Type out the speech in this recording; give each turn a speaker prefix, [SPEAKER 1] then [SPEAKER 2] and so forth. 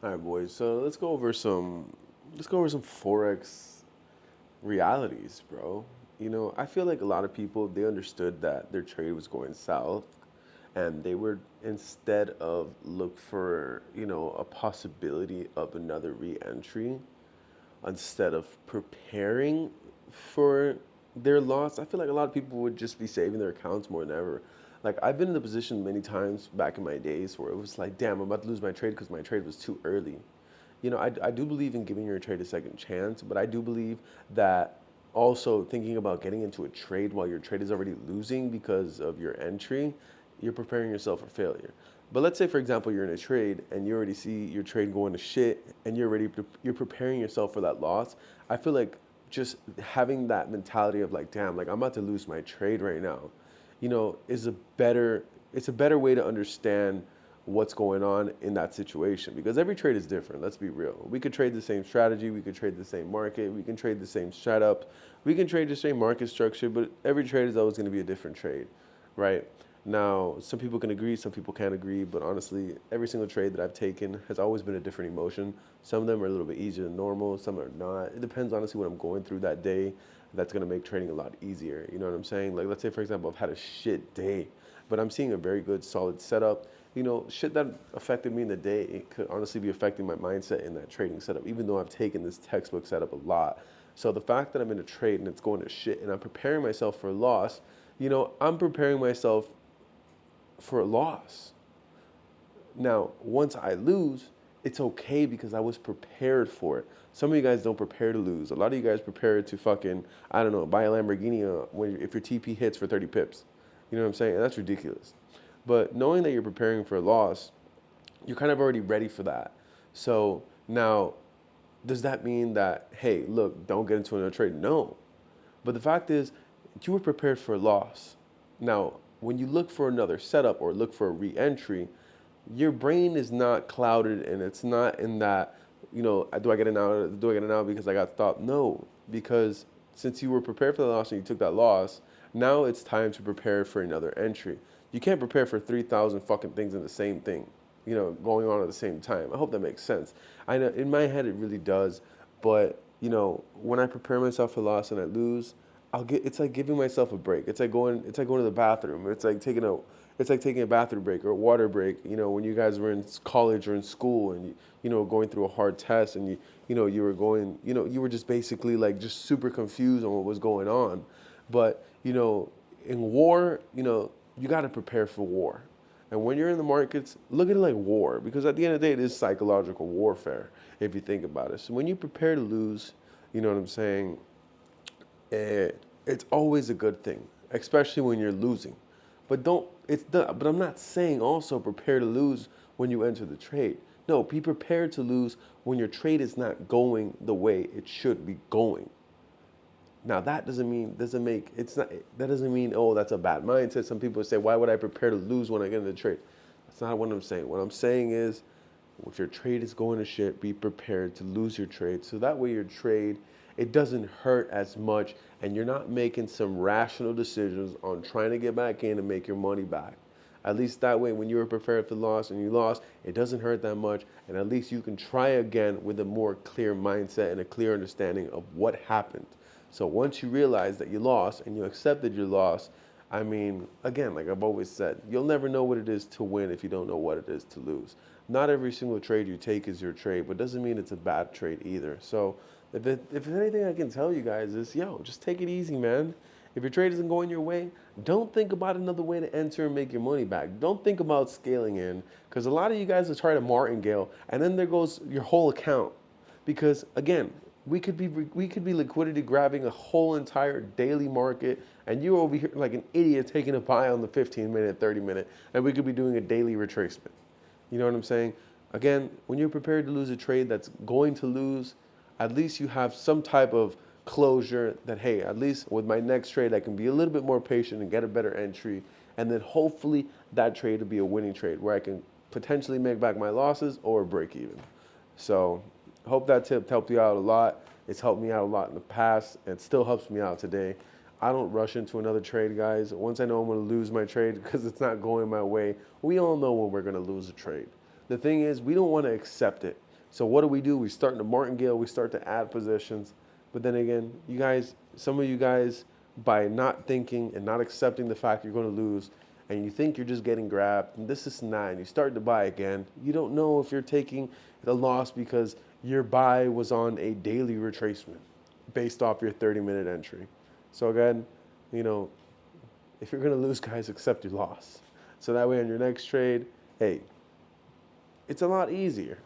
[SPEAKER 1] All right, boys. So let's go over some Forex realities, bro. I feel like a lot of people they understood that their trade was going south, and they were instead of look for a possibility of another re-entry, instead of preparing for their loss. I feel like a lot of people would just be saving their accounts more than ever. Like I've been in the position many times back in my days where it was like, damn, I'm about to lose my trade because my trade was too early. I do believe in giving your trade a second chance, but I do believe that also thinking about getting into a trade while your trade is already losing because of your entry, you're preparing yourself for failure. But let's say, for example, you're in a trade and you already see your trade going to shit, and you're preparing yourself for that loss. I feel like just having that mentality of like, damn, like I'm about to lose my trade right now, is a better it's a better way to understand what's going on in that situation, because every trade is different. Let's be real. We could trade the same strategy, we could trade the same market, we can trade the same setup, we can trade the same market structure, but every trade is always going to be a different trade, right? Now, some people can agree, some people can't agree, but honestly, every single trade that I've taken has always been a different emotion. Some of them are a little bit easier than normal, some are not. It depends honestly what I'm going through that day. That's going to make trading a lot easier. You know what I'm saying? Like, let's say, for example, I've had a shit day, but I'm seeing a very good, solid setup. Shit that affected me in the day, it could honestly be affecting my mindset in that trading setup, even though I've taken this textbook setup a lot. So the fact that I'm in a trade and it's going to shit and I'm preparing myself for a loss, I'm preparing myself for a loss. Now, once I lose, it's okay because I was prepared for it. Some of you guys don't prepare to lose. A lot of you guys prepare to fucking, I don't know, buy a Lamborghini if your TP hits for 30 pips. You know what I'm saying? And that's ridiculous. But knowing that you're preparing for a loss, you're kind of already ready for that. So now, does that mean that, hey, look, don't get into another trade? No. But the fact is, you were prepared for a loss. Now, when you look for another setup or look for a re-entry, your brain is not clouded and it's not in that, do I get it now? Do I get it now because I got stopped? No, because since you were prepared for the loss and you took that loss, now it's time to prepare for another entry. You can't prepare for 3,000 fucking things in the same thing, going on at the same time. I hope that makes sense. I know in my head it really does, but when I prepare myself for loss and I lose, it's like giving myself a break. It's like going to the bathroom. It's like taking a bathroom break or a water break. When you guys were in college or in school and going through a hard test and you were just basically like just super confused on what was going on. But in war, you got to prepare for war. And when you're in the markets, look at it like war, because at the end of the day, it is psychological warfare if you think about it. So when you prepare to lose, you know what I'm saying, it's always a good thing, especially when you're losing. But I'm not saying also prepare to lose when you enter the trade. No, be prepared to lose when your trade is not going the way it should be going. Now that doesn't mean, oh, that's a bad mindset. Some people say, why would I prepare to lose when I get into the trade? That's not what I'm saying. What I'm saying is, if your trade is going to shit, be prepared to lose your trade. So that way your trade, it doesn't hurt as much and you're not making some rational decisions on trying to get back in and make your money back. At least that way, when you were prepared for loss and you lost, it doesn't hurt that much. And at least you can try again with a more clear mindset and a clear understanding of what happened. So once you realize that you lost and you accepted your loss, I mean, again, like I've always said, you'll never know what it is to win if you don't know what it is to lose. Not every single trade you take is your trade, but doesn't mean it's a bad trade either. So if anything I can tell you guys is, yo, just take it easy, man. If your trade isn't going your way, don't think about another way to enter and make your money back. Don't think about scaling in, because a lot of you guys will try to martingale, and then there goes your whole account. Because again, we could be liquidity grabbing a whole entire daily market, and you're over here like an idiot taking a buy on the 15-minute, 30-minute, and we could be doing a daily retracement. You know what I'm saying? Again, when you're prepared to lose a trade that's going to lose, at least you have some type of closure that, hey, at least with my next trade, I can be a little bit more patient and get a better entry. And then hopefully that trade will be a winning trade where I can potentially make back my losses or break even. So I hope that tip helped you out a lot. It's helped me out a lot in the past and it still helps me out today. I don't rush into another trade, guys. Once I know I'm going to lose my trade because it's not going my way, we all know when we're going to lose a trade. The thing is, we don't want to accept it. So what do? We start to martingale, we start to add positions. But then again, you guys, some of you guys, by not thinking and not accepting the fact you're going to lose, and you think you're just getting grabbed, and this is nine, you start to buy again. You don't know if you're taking the loss because your buy was on a daily retracement based off your 30-minute entry. So again, you know, if you're going to lose, guys, accept your loss. So that way on your next trade, hey, it's a lot easier.